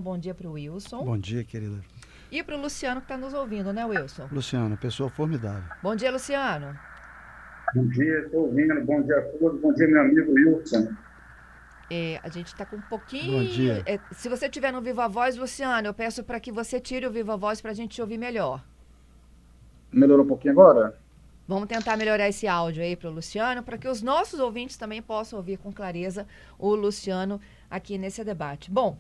Bom dia para o Wilson. Bom dia, querida. E para o Luciano que está nos ouvindo, né, Wilson? Luciano, pessoa formidável. Bom dia, Luciano. Bom dia, estou ouvindo. Bom dia a todos. Bom dia, meu amigo Wilson. A gente está com um Bom pouquinho... dia. Se você estiver no Viva Voz, Luciano, eu peço para que você tire o Viva Voz para a gente te ouvir melhor. Melhorou um pouquinho agora? Vamos tentar melhorar esse áudio aí para o Luciano, para que os nossos ouvintes também possam ouvir com clareza o Luciano aqui nesse debate. Bom,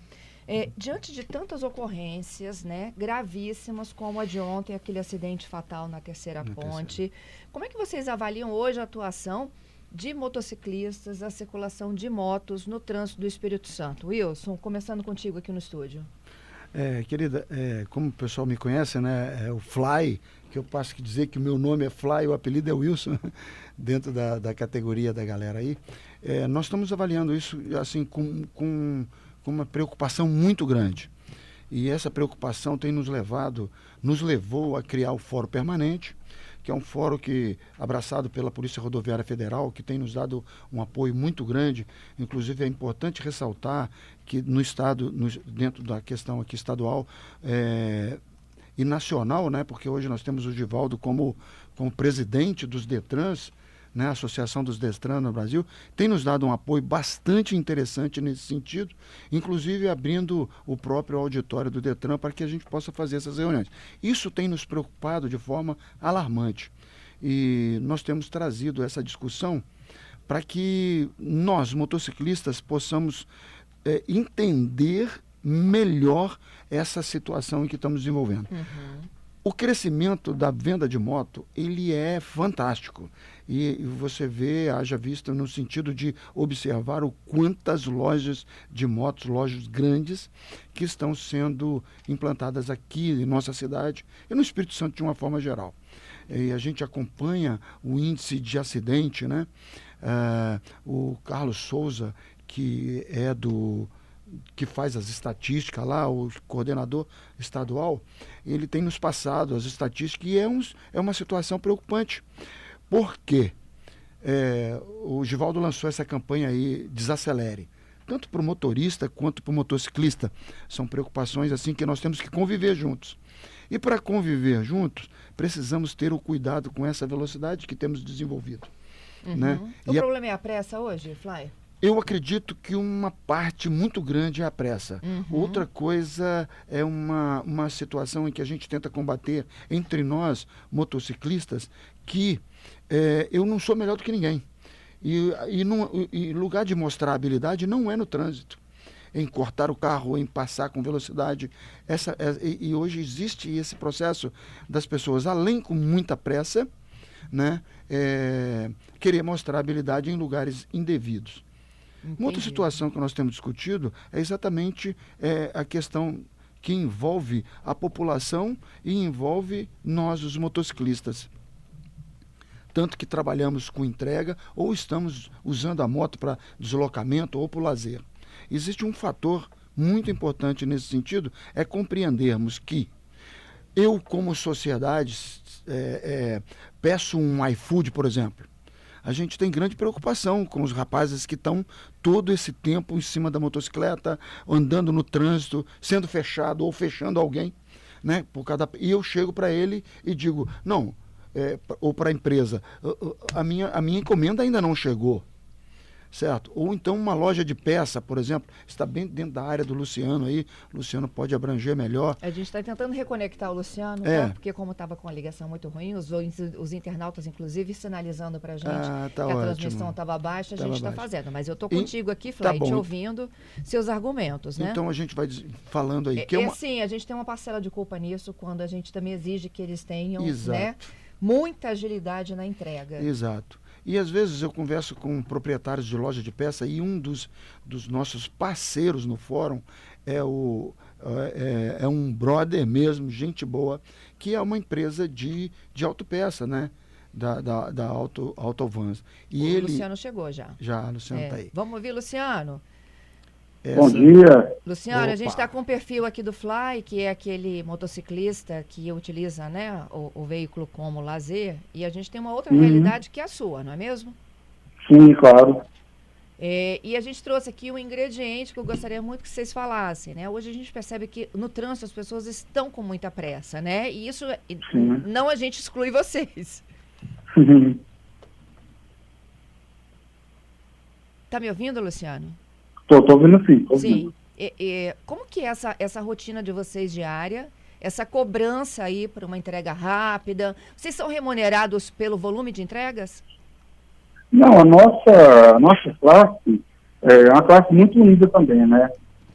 diante de tantas ocorrências, né, gravíssimas, como a de ontem, aquele acidente fatal na Terceira Ponte, como é que vocês avaliam hoje a atuação de motociclistas, a circulação de motos no trânsito do Espírito Santo? Wilson, começando contigo aqui no estúdio. Querida, como o pessoal me conhece, né, é o Fly, que eu passo que dizer que o meu nome é Fly, o apelido é Wilson, dentro da categoria da galera aí. Nós estamos avaliando isso assim com uma preocupação muito grande. E essa preocupação tem nos levou a criar o Fórum Permanente, que é um fórum abraçado pela Polícia Rodoviária Federal, que tem nos dado um apoio muito grande. Inclusive, é importante ressaltar que no Estado, dentro da questão aqui estadual e nacional, né, porque hoje nós temos o Givaldo como presidente dos Detrans, né, a Associação dos Detran no Brasil, tem nos dado um apoio bastante interessante nesse sentido, inclusive abrindo o próprio auditório do Detran para que a gente possa fazer essas reuniões. Isso tem nos preocupado de forma alarmante e nós temos trazido essa discussão para que nós, motociclistas, possamos entender melhor essa situação em que estamos desenvolvendo. O crescimento da venda de moto, ele é fantástico. E você haja visto no sentido de observar o quantas lojas de motos, lojas grandes, que estão sendo implantadas aqui em nossa cidade e no Espírito Santo de uma forma geral. E a gente acompanha o índice de acidente, né? O Carlos Souza, que faz as estatísticas lá, o coordenador estadual, ele tem nos passado as estatísticas e é uma situação preocupante. Por quê? O Givaldo lançou essa campanha aí, Desacelere, tanto para o motorista quanto para o motociclista. São preocupações assim que nós temos que conviver juntos. E para conviver juntos, precisamos ter o cuidado com essa velocidade que temos desenvolvido. Né? O problema é a pressa hoje, Fly? Eu acredito que uma parte muito grande é a pressa. Outra coisa é uma situação em que a gente tenta combater entre nós, motociclistas, que eu não sou melhor do que ninguém. E lugar de mostrar habilidade não é no trânsito, em cortar o carro, em passar com velocidade. E hoje existe esse processo das pessoas, além com muita pressa, né, querer mostrar habilidade em lugares indevidos. Entendi. Uma outra situação que nós temos discutido é exatamente a questão que envolve a população e envolve nós, os motociclistas. Tanto que trabalhamos com entrega ou estamos usando a moto para deslocamento ou para o lazer. Existe um fator muito importante nesse sentido, é compreendermos que eu, como sociedade, peço um iFood, por exemplo. A gente tem grande preocupação com os rapazes que estão todo esse tempo em cima da motocicleta, andando no trânsito, sendo fechado ou fechando alguém, né? E eu chego para ele e digo, não, ou para a empresa, a minha encomenda ainda não chegou. Certo? Ou então uma loja de peça, por exemplo, está bem dentro da área do Luciano aí, o Luciano pode abranger melhor. A gente está tentando reconectar o Luciano, tá? Porque como estava com a ligação muito ruim, os internautas, inclusive, sinalizando para a gente que a transmissão estava baixa, a gente está fazendo. Mas eu estou contigo aqui, Fly, te ouvindo seus argumentos, né? Então a gente vai falando aí. Sim, a gente tem uma parcela de culpa nisso, quando a gente também exige que eles tenham, né, muita agilidade na entrega. Exato. E às vezes eu converso com proprietários de loja de peça e um dos nossos parceiros no fórum é um brother mesmo, gente boa, que é uma empresa de autopeça, né? Da Autovans. E Luciano chegou já. Já, o Luciano está aí. Vamos ouvir, Luciano? Bom dia. Luciano, Opa. A gente está com o perfil aqui do Fly, que é aquele motociclista que utiliza, né, o veículo como lazer, e a gente tem uma outra realidade que é a sua, não é mesmo? Sim, claro. E a gente trouxe aqui um ingrediente que eu gostaria muito que vocês falassem, né? Hoje a gente percebe que no trânsito as pessoas estão com muita pressa, né? E isso Sim. não a gente exclui vocês. Tá me ouvindo, Luciano? Tô ouvindo sim. Tô Sim. ouvindo. Como que é essa rotina de vocês diária? Essa cobrança aí por uma entrega rápida? Vocês são remunerados pelo volume de entregas? Não, a nossa classe é uma classe muito unida também, né?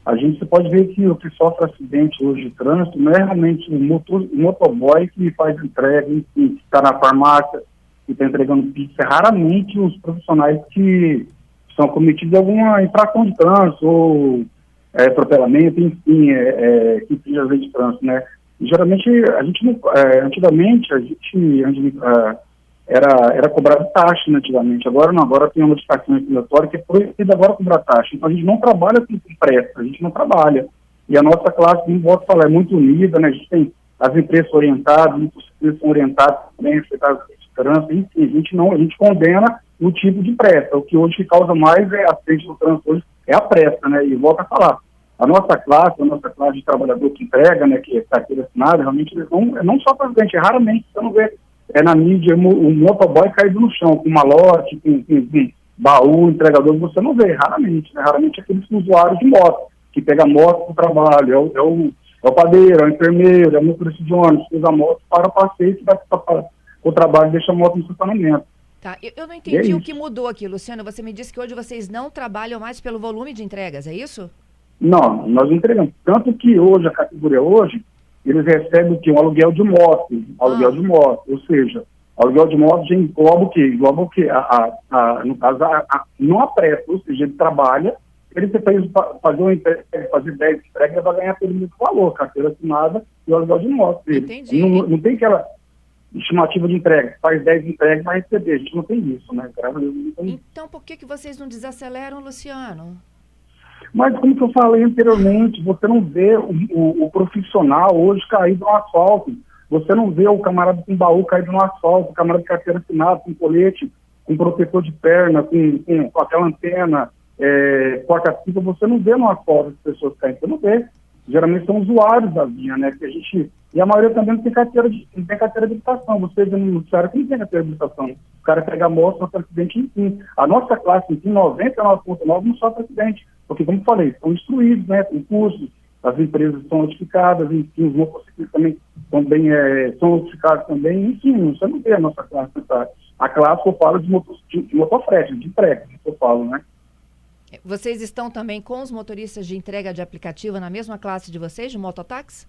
A gente pode ver que o que sofre acidente hoje de trânsito não é realmente o motoboy que faz entrega, enfim, que está na farmácia, que está entregando pizza. É raramente os profissionais que são cometidos em alguma infração de trânsito ou atropelamento, enfim, que seja lei de trânsito, né? E, geralmente, a gente não, antigamente, era cobrado taxa, né, antigamente. Agora não, agora tem uma modificação regulatória que é proibido agora cobrar taxa. Então a gente não trabalha com pressa, a gente não trabalha. E a nossa classe, como posso falar, é muito unida, né? A gente tem as empresas orientadas, muitos empresas são orientadas também, afetadas por trânsito, enfim, a gente condena o tipo de pressa. O que hoje causa mais acidente no trânsito hoje é a pressa, né? E volto a falar. A nossa classe de trabalhador que entrega, né, que é carteira assinada, realmente eles não só para acidente, raramente você não vê na mídia o motoboy caído no chão, com malote, com baú, entregador, você não vê, raramente, né? Raramente aqueles usuários de moto, que pega a moto para o trabalho, é o padeiro, é o enfermeiro, é o motorista de ônibus, que usa a moto para o passeio, que vai para o trabalho e deixa a moto no estacionamento. Tá, eu não entendi o que mudou aqui, Luciano. Você me disse que hoje vocês não trabalham mais pelo volume de entregas, é isso? Não, nós entregamos. Tanto que hoje, a categoria hoje, eles recebem o quê? Um aluguel de moto. Ou seja, aluguel de moto já engloba o quê? Engloba o quê? No caso, não a pressa, ou seja, ele trabalha, ele precisa fazer uma entrega, fazer 10 entregas, vai ganhar pelo mesmo valor, carteira assinada e o aluguel de moto dele. Entendi. Não tem aquela estimativa de entrega, faz 10 entregas, vai receber. A gente não tem isso, né? Então, por que vocês não desaceleram, Luciano? Mas, como que eu falei anteriormente, você não vê o profissional hoje caído no asfalto. Você não vê o camarada com baú caído no asfalto, o camarada de carteira assinada, com colete, com protetor de perna, com aquela antena, porta-pipa. Você não vê no asfalto as pessoas caindo, você não vê. Geralmente são usuários da via, né? E a maioria também não tem carteira de habilitação. Você vê no noticiário que não tem carteira de habilitação. O cara pega a moto, sofre acidente, enfim. A nossa classe, enfim, 99,9% não sofre acidente. Porque, como eu falei, são instruídos, né? Tem cursos, as empresas são notificadas, enfim, os motociclistas também são notificados também, enfim, você não vê a nossa classe. Tá? A classe que eu falo de motofrete, de entrega, que eu falo, né? Vocês estão também com os motoristas de entrega de aplicativo na mesma classe de vocês, de mototáxi?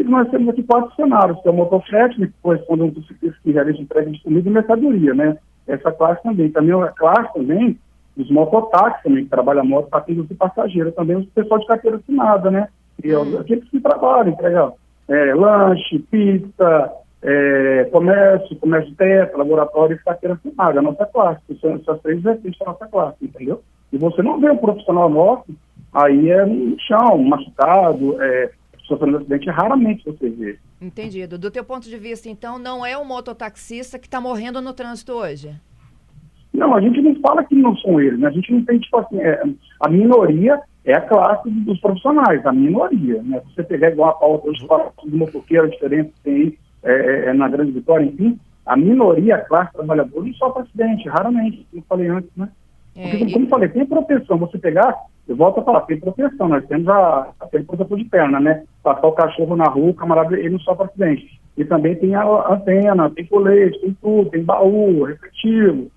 Nós temos aqui 4 cenários, que é o motofrete, que corresponde a um motociclista que realiza entrega de comida e mercadoria, né? Essa classe também. Também a classe também os mototáxis também, que trabalham a moto para conduzir passageiro, também o pessoal de carteira assinada, né? E aqueles que trabalham, entregam lanche, pizza, comércio de teto, laboratório e carteira assinada, a nossa classe. São essas 3 vertentes da nossa classe, entendeu? E você não vê um profissional nosso, aí no chão, machucado, sofrendo acidente, raramente você vê. Entendido. Do teu ponto de vista, então, não é o mototaxista que está morrendo no trânsito hoje? Não, a gente não fala que não são eles, né? A gente não tem, tipo assim, a minoria é a classe dos profissionais, a minoria, né? Se você pegar igual a pauta hoje, do motoqueiro, diferente que tem na Grande Vitória, enfim, a minoria, a classe trabalhadora, não sofre acidente, raramente, como eu falei antes, né? Porque, como eu falei, tem proteção, você pegar, eu volto a falar, tem proteção, nós temos aquele protetor de perna, né? Passar o cachorro na rua, o camarada, ele não sofre acidente. E também tem a antena, tem colete, tem tudo, tem baú, refletivo,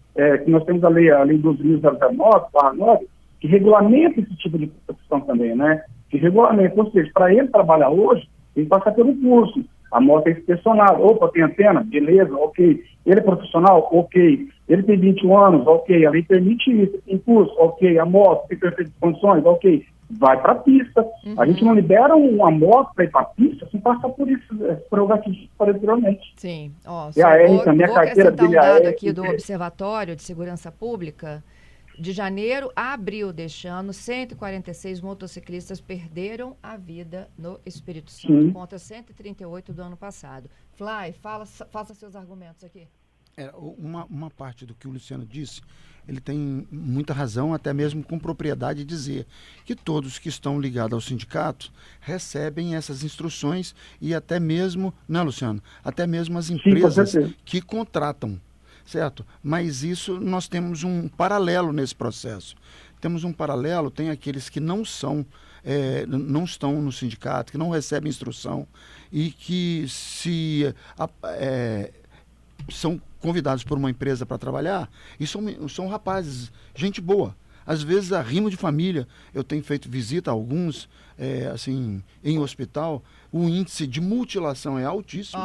que nós temos a lei 12.009, que regulamenta esse tipo de proteção também, né? Que regulamenta, ou seja, para ele trabalhar hoje, tem que passar pelo curso. A moto é inspecionada. Opa, tem antena? Beleza, ok. Ele é profissional? Ok. Ele tem 21 anos? Ok. A lei permite isso. Tem curso? Ok. A moto tem perfeitas condições? Ok. Vai para a pista. A gente não libera uma moto para ir para a pista sem passar por isso, prerrogativos que falei anteriormente. Sim. Ó, e a R também, a carteira dele, um dado aqui do Observatório de Segurança Pública. De janeiro a abril deste ano, 146 motociclistas perderam a vida no Espírito Santo, contra 138 do ano passado. Fly, faça seus argumentos aqui. Uma parte do que o Luciano disse, ele tem muita razão, até mesmo com propriedade, dizer que todos que estão ligados ao sindicato recebem essas instruções e até mesmo, né, Luciano? Até mesmo as empresas que contratam, certo? Mas isso, nós temos um paralelo nesse processo. Temos um paralelo, tem aqueles que não estão no sindicato, que não recebem instrução e que são convidados por uma empresa para trabalhar e são rapazes, gente boa. Às vezes, arrimo de família. Eu tenho feito visita a alguns, assim, em hospital. O índice de mutilação é altíssimo.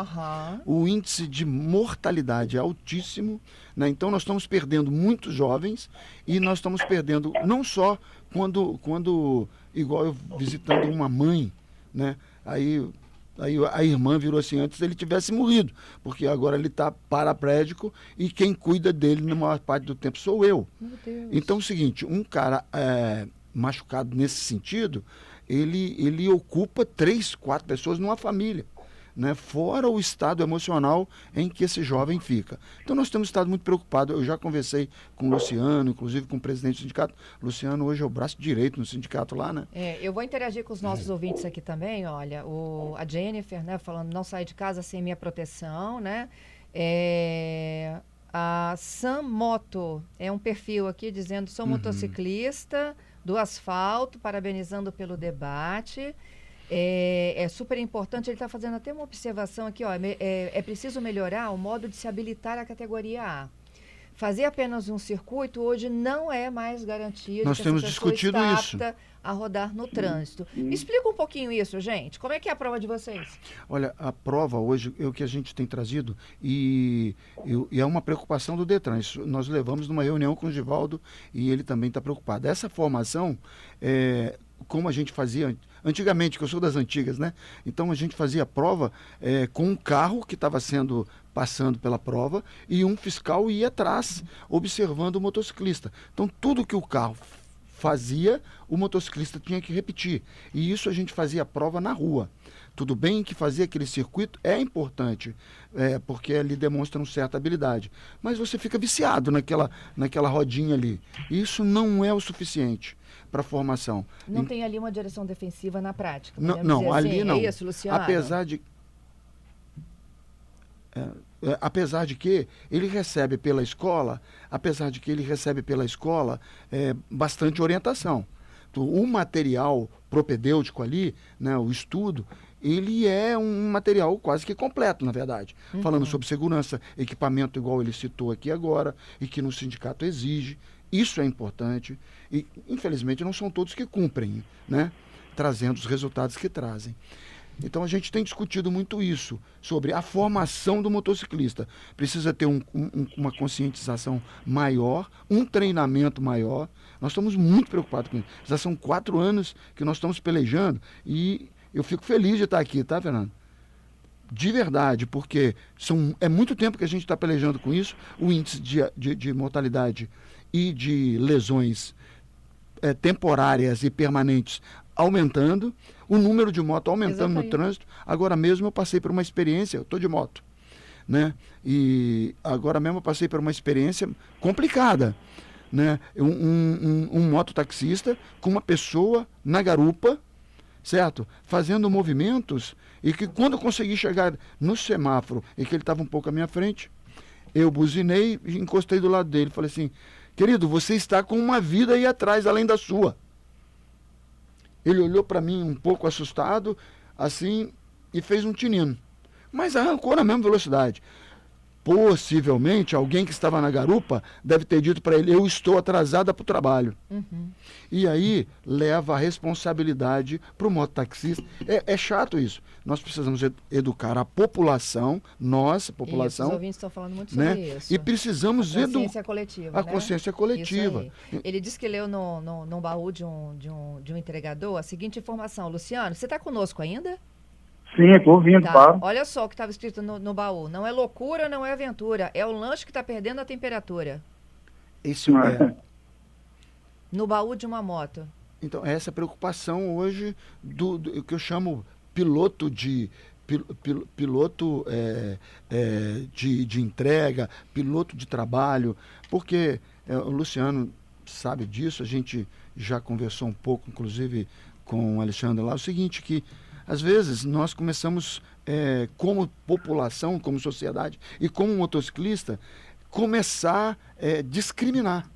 O índice de mortalidade é altíssimo. Né? Então, nós estamos perdendo muitos jovens e nós estamos perdendo não só quando igual eu visitando uma mãe, né? Aí a irmã virou assim, antes ele tivesse morrido, porque agora ele está paraplégico e quem cuida dele na maior parte do tempo sou eu. Meu Deus. Então é o seguinte, um cara machucado nesse sentido, ele ocupa 3, 4 pessoas numa família, né? Fora o estado emocional em que esse jovem fica. Então nós temos estado muito preocupados. Eu já conversei com o Luciano, inclusive com o presidente do sindicato. Luciano hoje é o braço direito no sindicato lá, né? Eu vou interagir com os nossos ouvintes aqui também. Olha, a Jennifer, né, falando não sair de casa sem minha proteção, né? A Sam Moto é um perfil aqui dizendo sou motociclista do asfalto, parabenizando pelo debate. É super importante, ele está fazendo até uma observação aqui, ó, é preciso melhorar o modo de se habilitar à categoria A. Fazer apenas um circuito hoje não é mais garantia de Nós que temos essa pessoa discutido está isso. apta a rodar no trânsito. Me explica um pouquinho isso, gente. Como é que é a prova de vocês? Olha, a prova hoje é o que a gente tem trazido e é uma preocupação do Detran. Isso nós levamos numa reunião com o Givaldo e ele também está preocupado. Essa formação, como a gente fazia antigamente, que eu sou das antigas, né? Então a gente fazia a prova com um carro que estava passando pela prova e um fiscal ia atrás, observando o motociclista. Então tudo que o carro fazia, o motociclista tinha que repetir. E isso a gente fazia a prova na rua. Tudo bem que fazer aquele circuito é importante, porque ali demonstra uma certa habilidade. Mas você fica viciado naquela rodinha ali. Isso não é o suficiente para a formação. Não tem ali uma direção defensiva na prática? Não, ali não. É isso, Luciano? Apesar de que ele recebe pela escola, bastante orientação. O material propedêutico ali, né, o estudo, ele é um material quase que completo, na verdade. Falando sobre segurança, equipamento igual ele citou aqui agora, e que no sindicato exige. Isso é importante e, infelizmente, não são todos que cumprem, né, trazendo os resultados que trazem. Então a gente tem discutido muito isso, sobre a formação do motociclista. Precisa ter uma conscientização maior, um treinamento maior. Nós estamos muito preocupados com isso. Já são 4 anos que nós estamos pelejando e eu fico feliz de estar aqui, tá, Fernando? De verdade, porque é muito tempo que a gente está pelejando com isso. O índice de mortalidade e de lesões temporárias e permanentes aumentando, o número de motos aumentando no trânsito. Agora mesmo eu passei por uma experiência, eu estou de moto, né? E agora mesmo eu passei por uma experiência complicada, né? Um mototaxista com uma pessoa na garupa, certo? Fazendo movimentos e que quando eu consegui chegar no semáforo e que ele estava um pouco à minha frente, eu buzinei e encostei do lado dele. Falei assim, querido, você está com uma vida aí atrás, além da sua. Ele olhou para mim um pouco assustado, assim, e fez um tinino. Mas arrancou na mesma velocidade. Possivelmente, alguém que estava na garupa deve ter dito para ele, eu estou atrasada para o trabalho. E aí, leva a responsabilidade para o mototaxista. É chato isso. Nós precisamos educar a população, nossa população. Os ouvintes estão falando muito sobre isso. E precisamos educar. A consciência coletiva, A consciência coletiva. Ele disse que leu no baú de um entregador a seguinte informação. Luciano, você está conosco ainda? Sim, estou ouvindo, claro. Olha só o que estava escrito no baú. Não é loucura, não é aventura. É o lanche que está perdendo a temperatura. Isso é. No baú de uma moto. Então, essa preocupação hoje do que eu chamo piloto de piloto de entrega, piloto de trabalho, porque o Luciano sabe disso, a gente já conversou um pouco, inclusive com o Alexandre lá, o seguinte, que às vezes nós começamos, como população, como sociedade e como motociclista, começar a discriminar.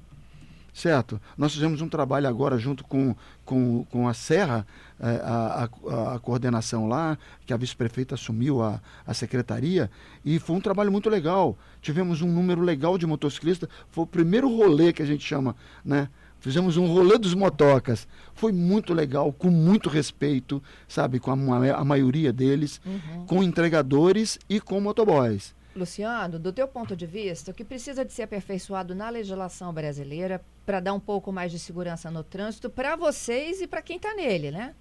Certo? Nós fizemos um trabalho agora junto com a Serra, a coordenação lá, que a vice-prefeita assumiu a secretaria, e foi um trabalho muito legal. Tivemos um número legal de motociclistas, foi o primeiro rolê que a gente chama, né? Fizemos um rolê dos motocas. Foi muito legal, com muito respeito, sabe, com a maioria deles, com entregadores e com motoboys. Luciano, do teu ponto de vista, o que precisa de ser aperfeiçoado na legislação brasileira para dar um pouco mais de segurança no trânsito para vocês e para quem está nele, né?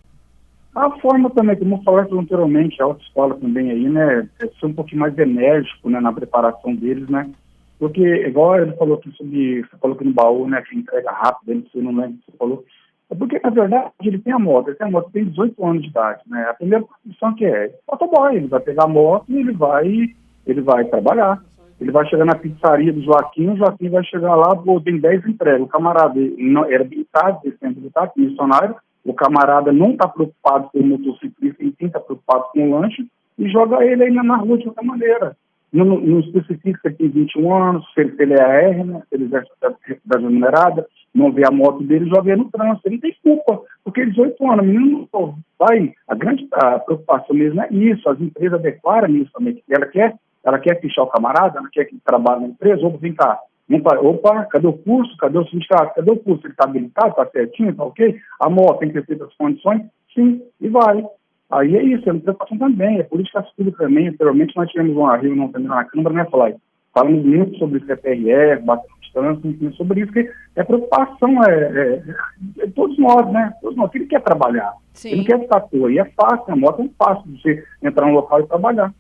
A forma também, como eu falei anteriormente, a autoescola também aí, né, é ser um pouquinho mais enérgico, né, na preparação deles, né, porque, igual ele falou aqui sobre, você falou que no baú, né, que entrega rápido, ele não lembro o que você falou, é porque, na verdade, ele tem a moto, tem 18 anos de idade, né, a primeira profissão que é motoboy, ele vai pegar a moto e ele vai trabalhar. Ele vai chegar na pizzaria do Joaquim, o Joaquim vai chegar lá, tem 10 entregas. O camarada não, era habilitado, missionário, o camarada não está preocupado com o motociclista, ele está preocupado com o lanche, e joga ele aí na rua de qualquer maneira. Não especifica se ele tem 21 anos, se ele é AR, né, se ele exerce da remunerada, não vê a moto dele, joga ele no trânsito. Ele não tem culpa, porque 18 anos, o menino não vai. A preocupação mesmo é isso, as empresas declaram isso também, que ela quer fichar o camarada, ela quer que ele trabalhe na empresa, ou vem cá, opa, cadê o curso, cadê o sindicato, cadê o curso, ele está habilitado, está certinho, está ok, a moto tem que ter as condições, sim, e vai. Aí é isso, é uma preocupação também, é política pública também. Anteriormente nós tivemos uma reunião também na Câmara, né, falamos muito sobre CPRE, batendo distância, enfim, sobre isso, que a preocupação é todos nós, né, ele quer trabalhar, Sim. Ele não quer ficar à toa, e é fácil, a moto é fácil de você entrar no local e trabalhar.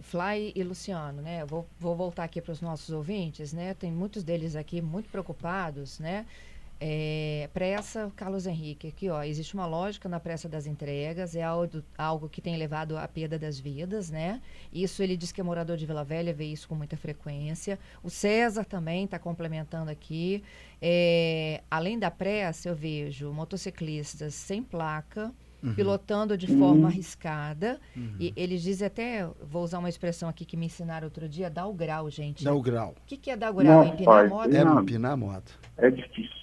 Fly e Luciano, né? Vou voltar aqui para os nossos ouvintes, né? Tem muitos deles aqui muito preocupados, né? Pressa, Carlos Henrique, aqui, ó, existe uma lógica na pressa das entregas, é algo que tem levado à perda das vidas, né? Isso ele diz que é morador de Vila Velha, vê isso com muita frequência. O César também está complementando aqui. Além da pressa, eu vejo motociclistas sem placa, pilotando de forma arriscada. E eles dizem até, vou usar uma expressão aqui que me ensinaram outro dia, dar o grau, gente. Dar o grau. O que é dar o grau? Não, Empinar a moto? Empinar a moto. É difícil.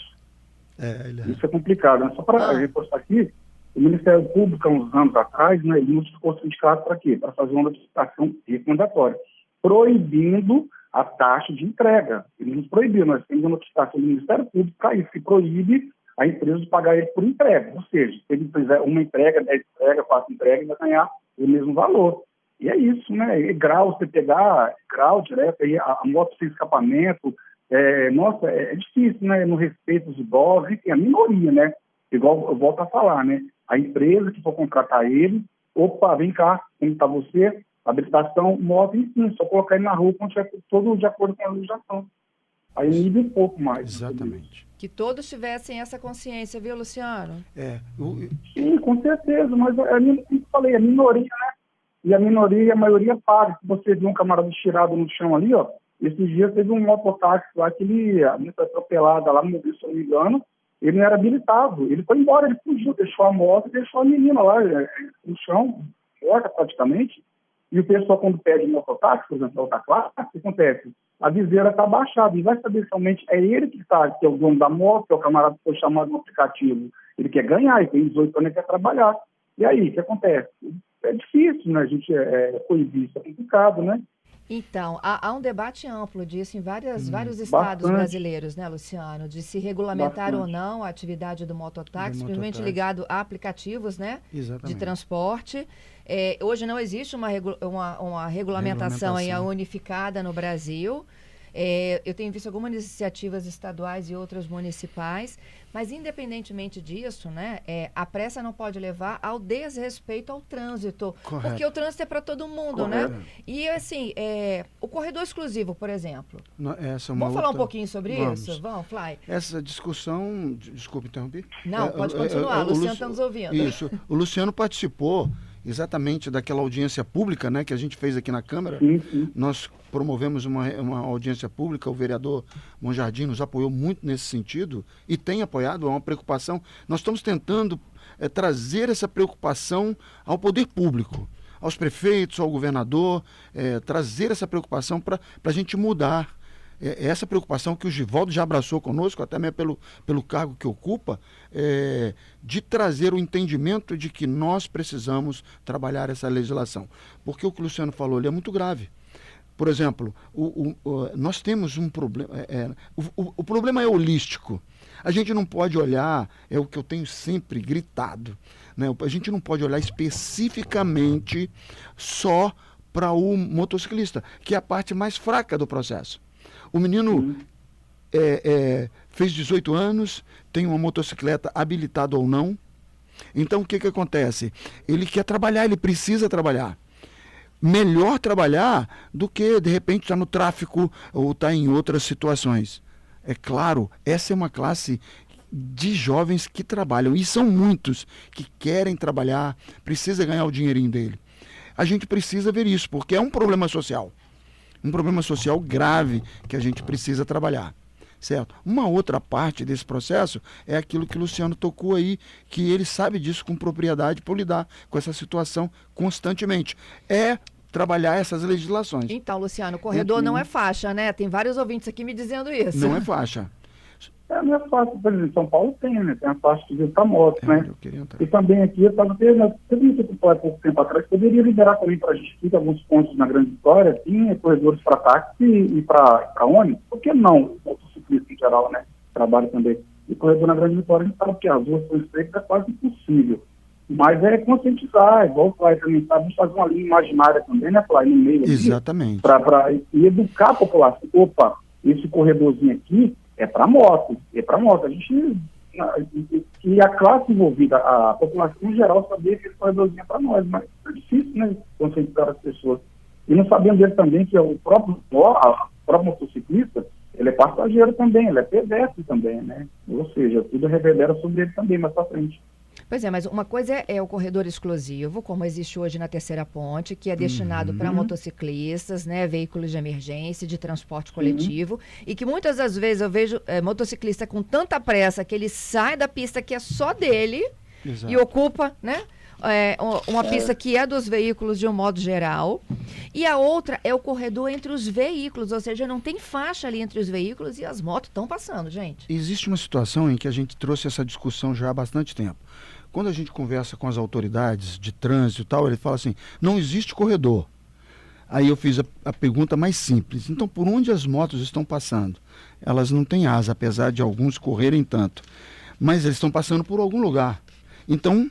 Ele Isso é complicado, né? Só para reforçar aqui, o Ministério Público, há uns anos atrás, né, ele notificou o sindicato para quê? Para fazer uma notificação recomendatória, proibindo a taxa de entrega. Ele nos proibiu, nós temos a notificação do Ministério Público para isso, que proíbe a empresa de pagar ele por entrega. Ou seja, se ele fizer uma entrega, 10 entregas, 4 entregas, ele vai ganhar o mesmo valor. E é isso, né? E grau, você pegar grau direto, aí, a moto sem escapamento, é difícil, né? No respeito aos idosos, enfim, a minoria, né? Igual eu volto a falar, né? A empresa que for contratar ele, opa, vem cá, como está você, habilitação, moto, enfim, só colocar ele na rua quando tiver todo de acordo com a legislação. Aí nível um pouco mais. Exatamente. Que todos tivessem essa consciência, viu, Luciano? Sim, com certeza, mas como eu falei, a minoria, né? E a minoria, a maioria paga. Se você viu um camarada estirado no chão ali, ó, esses dias teve um mototáxi lá que ele, muito atropelada lá, se eu não me engano, ele não era habilitado. Ele foi embora, ele fugiu, deixou a moto e deixou a menina lá no chão, morta praticamente. E o pessoal, quando pede mototáxi, por exemplo, outra classe, o que acontece? A viseira está abaixada, e vai saber se realmente é ele que é o dono da moto, que é o camarada que foi chamado no aplicativo. Ele quer ganhar, ele tem 18 anos e quer trabalhar. E aí, o que acontece? É difícil, né? A gente coibir, isso é complicado, né? Então, há um debate amplo disso em vários estados brasileiros, né, Luciano? De se regulamentar ou não a atividade do mototáxi, principalmente ligado a aplicativos, né? Exatamente. De transporte. Hoje não existe uma regulamentação aí unificada no Brasil. Eu tenho visto algumas iniciativas estaduais e outras municipais, mas independentemente disso, né, a pressa não pode levar ao desrespeito ao trânsito. Correto. Porque o trânsito é para todo mundo, Correto. né? E assim, o corredor exclusivo, por exemplo. Vamos falar um pouquinho sobre isso? Vamos, Fly. Essa discussão, desculpe interromper. Não, pode continuar, o Luciano está nos ouvindo. Isso, o Luciano participou exatamente daquela audiência pública, né, que a gente fez aqui na Câmara. Sim, sim. Nós promovemos uma audiência pública, o vereador Monjardim nos apoiou muito nesse sentido e tem apoiado, é uma preocupação. Nós estamos tentando trazer essa preocupação ao poder público, aos prefeitos, ao governador, trazer essa preocupação para a gente mudar. Essa preocupação que o Givaldo já abraçou conosco, até mesmo pelo cargo que ocupa, de trazer o entendimento de que nós precisamos trabalhar essa legislação. Porque o que o Luciano falou ali é muito grave. Por exemplo, nós temos um problema. O problema é holístico. A gente não pode olhar, é o que eu tenho sempre gritado, né? A gente não pode olhar especificamente só para o motociclista, que é a parte mais fraca do processo. O menino fez 18 anos, tem uma motocicleta habilitada ou não. Então, o que acontece? Ele quer trabalhar, ele precisa trabalhar. Melhor trabalhar do que, de repente, estar no tráfico ou estar em outras situações. É claro, essa é uma classe de jovens que trabalham, e são muitos que querem trabalhar, precisa ganhar o dinheirinho dele. A gente precisa ver isso, porque é um problema social. Um problema social grave que a gente precisa trabalhar, certo? Uma outra parte desse processo é aquilo que o Luciano tocou aí, que ele sabe disso com propriedade por lidar com essa situação constantemente. É trabalhar essas legislações. Então, Luciano, o corredor não é faixa, né? Tem vários ouvintes aqui me dizendo isso. Não é faixa. Não é fácil, por exemplo, em São Paulo tem, né? Tem a faixa de vista moto, né? Eu queria entrar. E também aqui, eu estava teve muito há pouco tempo atrás, poderia liberar também para a gente alguns pontos na Grande Vitória, tinha corredores para táxi e para ônibus. Por que não? O motociclista em geral, né? Trabalho também. E corredor na Grande Vitória, a gente sabe que as ruas são estreitas, é quase impossível. Mas é conscientizar, igual o Flávio também sabe, fazer uma linha imaginária também, né, Flávio, no meio. Exatamente. Para educar a população. Opa, esse corredorzinho aqui é para moto, A gente, e a classe envolvida, a população em geral, sabia que esse corredorzinho é para nós, mas é difícil, né, conscientizar as pessoas. E não sabendo dele também que o próprio motociclista, ele é passageiro também, ele é pedestre também, né? Ou seja, tudo reverbera sobre ele também mais para frente. Pois é, mas uma coisa é o corredor exclusivo, como existe hoje na Terceira Ponte, que é destinado para motociclistas, né, veículos de emergência, de transporte coletivo, e que muitas das vezes eu vejo motociclista com tanta pressa que ele sai da pista que é só dele. Exato. E ocupa, né, uma pista que é dos veículos de um modo geral. E a outra é o corredor entre os veículos, ou seja, não tem faixa ali entre os veículos e as motos estão passando, gente. Existe uma situação em que a gente trouxe essa discussão já há bastante tempo. Quando a gente conversa com as autoridades de trânsito e tal, ele fala assim, não existe corredor. Aí eu fiz a pergunta mais simples. Então, por onde as motos estão passando? Elas não têm asa, apesar de alguns correrem tanto. Mas eles estão passando por algum lugar. Então,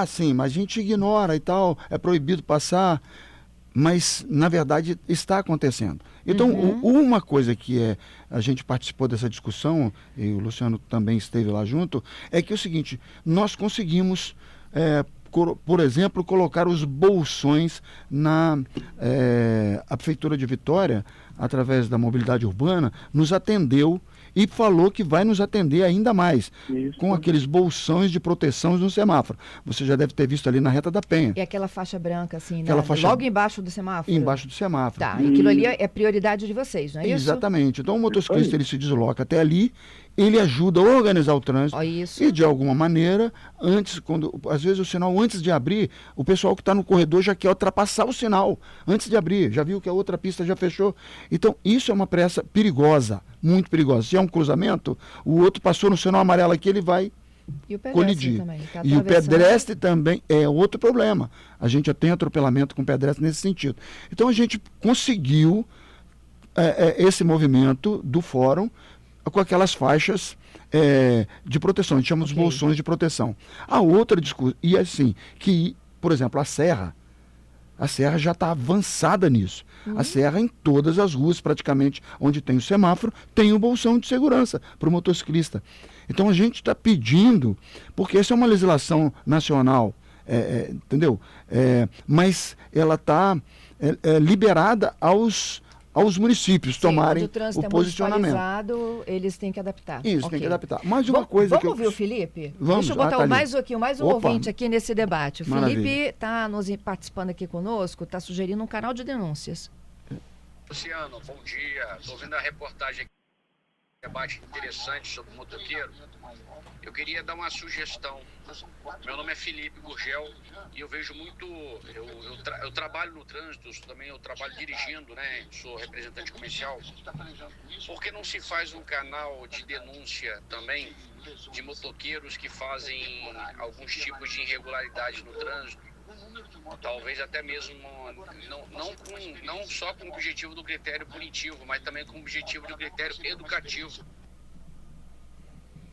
sim, mas a gente ignora e tal, é proibido passar. Mas, na verdade, está acontecendo. Então, uma coisa que a gente participou dessa discussão, e o Luciano também esteve lá junto, é que é o seguinte, nós conseguimos, por exemplo, colocar os bolsões a Prefeitura de Vitória, através da mobilidade urbana, nos atendeu e falou que vai nos atender ainda mais, com aqueles bolsões de proteção no semáforo. Você já deve ter visto ali na Reta da Penha. E aquela faixa branca, assim, faixa logo embaixo do semáforo? Embaixo do semáforo. Tá, e aquilo ali é prioridade de vocês, não é isso? Exatamente. Então o motociclista ele se desloca até ali, ele ajuda a organizar o trânsito. E de alguma maneira, às vezes o sinal antes de abrir, o pessoal que está no corredor já quer ultrapassar o sinal antes de abrir, já viu que a outra pista já fechou. Então isso é uma pressa perigosa, muito perigosa. Se é um cruzamento, o outro passou no sinal amarelo aqui, ele vai colidir. Também, e o pedestre também é outro problema. A gente já tem atropelamento com pedestre nesse sentido. Então a gente conseguiu esse movimento do fórum com aquelas faixas de proteção, a gente chama os bolsões de proteção. A outra discussão, e assim, que, por exemplo, a Serra já está avançada nisso. A Serra, em todas as ruas, praticamente, onde tem o semáforo, tem o bolsão de segurança para o motociclista. Então a gente está pedindo, porque essa é uma legislação nacional, entendeu? Mas ela está liberada aos municípios tomarem onde o trânsito o posicionamento. municipalizado, eles têm que adaptar. Isso, Ok. tem que adaptar. Mais uma coisa vamos que eu... ouvir o Felipe? Vamos. Deixa eu botar mais um Opa. ouvinte aqui nesse debate. O Maravilha. Felipe está participando aqui conosco, está sugerindo um canal de denúncias. Luciano, bom dia. Estou vendo a reportagem aqui, debate interessante sobre o motoqueiro. Eu queria dar uma sugestão. Meu nome é Felipe Gurgel e eu vejo muito... Eu trabalho no trânsito, também eu trabalho dirigindo, né? Sou representante comercial. Por que não se faz um canal de denúncia também de motoqueiros que fazem alguns tipos de irregularidade no trânsito? Talvez até mesmo não só com o objetivo do critério punitivo, mas também com o objetivo do critério educativo.